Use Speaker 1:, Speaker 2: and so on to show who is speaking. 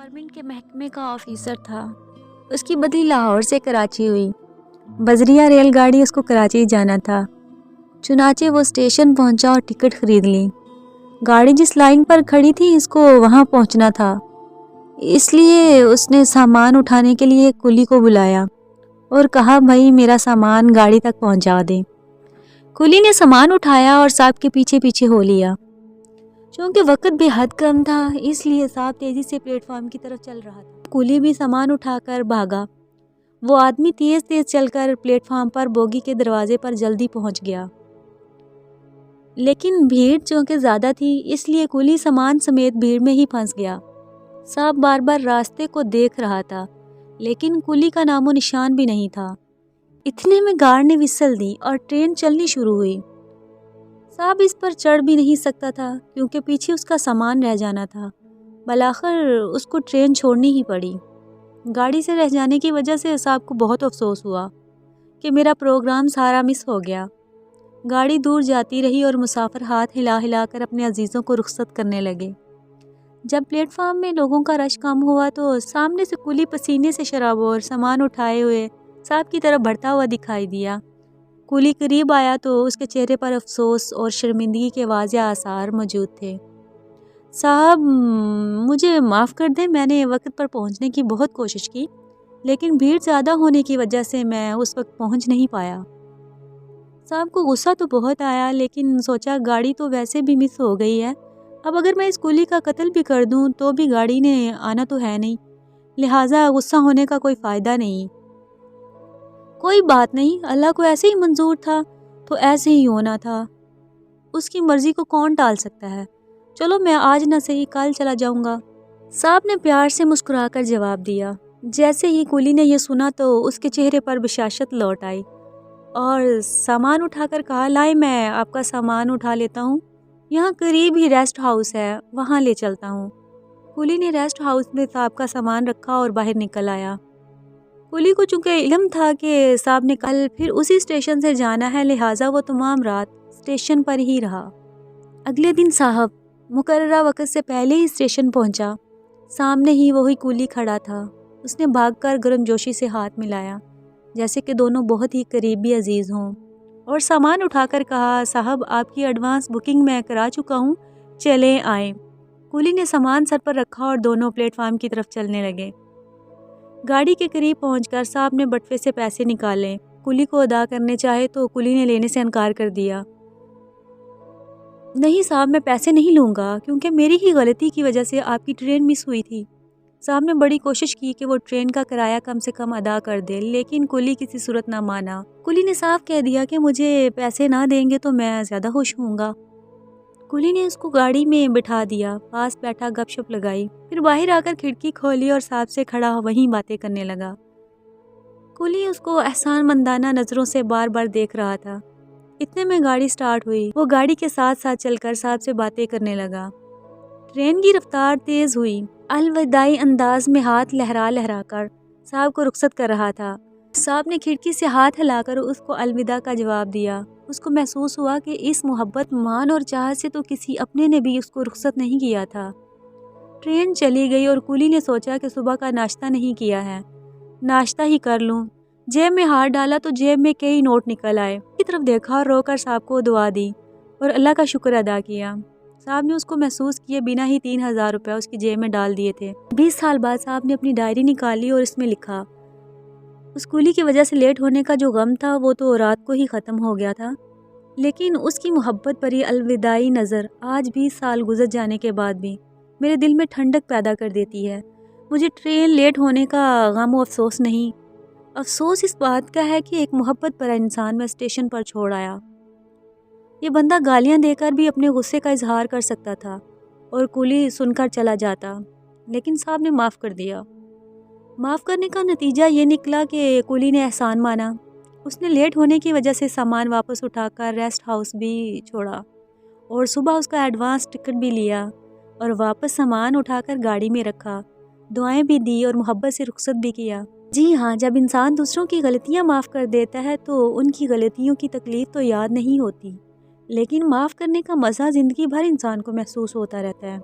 Speaker 1: Government کے محکمے کا آفیسر تھا۔ اس کی بدلی لاہور سے کراچی ہوئی۔ بذریعہ ریل گاڑی اس کو کراچی جانا تھا۔ چنانچہ وہ اسٹیشن پہنچا اور ٹکٹ خرید لی۔ گاڑی جس لائن پر کھڑی تھی اس کو وہاں پہنچنا تھا، اس لیے اس نے سامان اٹھانے کے لیے کولی کو بلایا اور کہا بھائی میرا سامان گاڑی تک پہنچا دیں۔ کولی نے سامان اٹھایا اور صاحب کے پیچھے پیچھے ہو لیا۔ چونکہ وقت بے حد کم تھا اس لیے صاحب تیزی سے پلیٹ فارم کی طرف چل رہا تھا۔ کولی بھی سامان اٹھا کر بھاگا۔ وہ آدمی تیز تیز چل کر پلیٹ فارم پر بوگی کے دروازے پر جلدی پہنچ گیا، لیکن بھیڑ چونکہ زیادہ تھی اس لیے کولی سامان سمیت بھیڑ میں ہی پھنس گیا۔ صاحب بار بار راستے کو دیکھ رہا تھا لیکن کولی کا نام و نشان بھی نہیں تھا۔ اتنے میں گارڈ نے وسل دی اور ٹرین چلنی شروع ہوئی۔ صاحب اس پر چڑھ بھی نہیں سکتا تھا کیونکہ پیچھے اس کا سامان رہ جانا تھا۔ بالآخر اس کو ٹرین چھوڑنی ہی پڑی۔ گاڑی سے رہ جانے کی وجہ سے صاحب کو بہت افسوس ہوا کہ میرا پروگرام سارا مس ہو گیا۔ گاڑی دور جاتی رہی اور مسافر ہاتھ ہلا ہلا کر اپنے عزیزوں کو رخصت کرنے لگے۔ جب پلیٹ فارم میں لوگوں کا رش کم ہوا تو سامنے سے کولی پسینے سے شرابور سامان اٹھائے ہوئے صاحب کی طرف بڑھتا ہوا دکھائی دیا۔ کولی قریب آیا تو اس کے چہرے پر افسوس اور شرمندگی کے واضح آثار موجود تھے۔ صاحب مجھے معاف کر دیں، میں نے وقت پر پہنچنے کی بہت کوشش کی لیکن بھیڑ زیادہ ہونے کی وجہ سے میں اس وقت پہنچ نہیں پایا۔ صاحب کو غصہ تو بہت آیا لیکن سوچا گاڑی تو ویسے بھی مس ہو گئی ہے، اب اگر میں اس کولی کا قتل بھی کر دوں تو بھی گاڑی نے آنا تو ہے نہیں، لہٰذا غصہ ہونے کا کوئی فائدہ نہیں۔ کوئی بات نہیں، اللہ کو ایسے ہی منظور تھا تو ایسے ہی ہونا تھا، اس کی مرضی کو کون ٹال سکتا ہے، چلو میں آج نہ صحیح کل چلا جاؤں گا۔ صاحب نے پیار سے مسکرا کر جواب دیا۔ جیسے ہی کولی نے یہ سنا تو اس کے چہرے پر بشاشت لوٹ آئی اور سامان اٹھا کر کہا لائے میں آپ کا سامان اٹھا لیتا ہوں، یہاں قریب ہی ریسٹ ہاؤس ہے وہاں لے چلتا ہوں۔ کولی نے ریسٹ ہاؤس میں صاحب کا سامان رکھا اور باہر نکل آیا۔ کولی کو چونکہ علم تھا کہ صاحب نے کل پھر اسی اسٹیشن سے جانا ہے لہٰذا وہ تمام رات اسٹیشن پر ہی رہا۔ اگلے دن صاحب مقررہ وقت سے پہلے ہی اسٹیشن پہنچا۔ سامنے ہی وہی کولی کھڑا تھا۔ اس نے بھاگ کر گرم جوشی سے ہاتھ ملایا جیسے کہ دونوں بہت ہی قریبی عزیز ہوں اور سامان اٹھا کر کہا صاحب آپ کی ایڈوانس بکنگ میں کرا چکا ہوں، چلیں آئیں۔ کولی نے سامان سر پر رکھا اور دونوں پلیٹ فارم کی طرف چلنے لگے۔ گاڑی کے قریب پہنچ کر صاحب نے بٹوے سے پیسے نکالے، کولی کو ادا کرنے چاہے تو کولی نے لینے سے انکار کر دیا۔ نہیں صاحب میں پیسے نہیں لوں گا کیونکہ میری ہی غلطی کی وجہ سے آپ کی ٹرین مس ہوئی تھی۔ صاحب نے بڑی کوشش کی کہ وہ ٹرین کا کرایہ کم سے کم ادا کر دے لیکن کولی کسی صورت نہ مانا۔ کولی نے صاف کہہ دیا کہ مجھے پیسے نہ دیں گے تو میں زیادہ خوش ہوں گا۔ کولی نے اس کو گاڑی میں بٹھا دیا، پاس بیٹھا گپ شپ لگائی، پھر باہر آ کر کھڑکی کھولی اور صاحب سے کھڑا وہیں باتیں کرنے لگا۔ کولی اس کو احسان مندانہ نظروں سے بار بار دیکھ رہا تھا۔ اتنے میں گاڑی سٹارٹ ہوئی۔ وہ گاڑی کے ساتھ ساتھ چل کر صاحب سے باتیں کرنے لگا۔ ٹرین کی رفتار تیز ہوئی۔ الوداعی انداز میں ہاتھ لہرا لہرا کر صاحب کو رخصت کر رہا تھا۔ صاحب نے کھڑکی سے ہاتھ ہلا کر اس کو الوداع کا جواب دیا۔ اس کو محسوس ہوا کہ اس محبت مان اور چاہت سے تو کسی اپنے نے بھی اس کو رخصت نہیں کیا تھا۔ ٹرین چلی گئی اور کولی نے سوچا کہ صبح کا ناشتہ نہیں کیا ہے، ناشتہ ہی کر لوں۔ جیب میں ہاتھ ڈالا تو جیب میں کئی نوٹ نکل آئے۔ کی طرف دیکھا اور رو کر صاحب کو دعا دی اور اللہ کا شکر ادا کیا۔ صاحب نے اس کو محسوس کیے بنا ہی 3000 روپے اس کی جیب میں ڈال دیے تھے۔ 20 سال بعد صاحب نے اپنی ڈائری نکالی اور اس میں لکھا اس کولی کی وجہ سے لیٹ ہونے کا جو غم تھا وہ تو رات کو ہی ختم ہو گیا تھا، لیکن اس کی محبت بھری الوداعی نظر آج 20 سال گزر جانے کے بعد بھی میرے دل میں ٹھنڈک پیدا کر دیتی ہے۔ مجھے ٹرین لیٹ ہونے کا غم و افسوس نہیں، افسوس اس بات کا ہے کہ ایک محبت بھرا انسان میں اسٹیشن پر چھوڑ آیا۔ یہ بندہ گالیاں دے کر بھی اپنے غصے کا اظہار کر سکتا تھا اور کولی سن کر چلا جاتا، لیکن صاحب نے معاف کر دیا۔ معاف کرنے کا نتیجہ یہ نکلا کہ کولی نے احسان مانا۔ اس نے لیٹ ہونے کی وجہ سے سامان واپس اٹھا کر ریسٹ ہاؤس بھی چھوڑا اور صبح اس کا ایڈوانس ٹکٹ بھی لیا اور واپس سامان اٹھا کر گاڑی میں رکھا، دعائیں بھی دی اور محبت سے رخصت بھی کیا۔ جی ہاں، جب انسان دوسروں کی غلطیاں معاف کر دیتا ہے تو ان کی غلطیوں کی تکلیف تو یاد نہیں ہوتی، لیکن معاف کرنے کا مزہ زندگی بھر انسان کو محسوس ہوتا رہتا ہے۔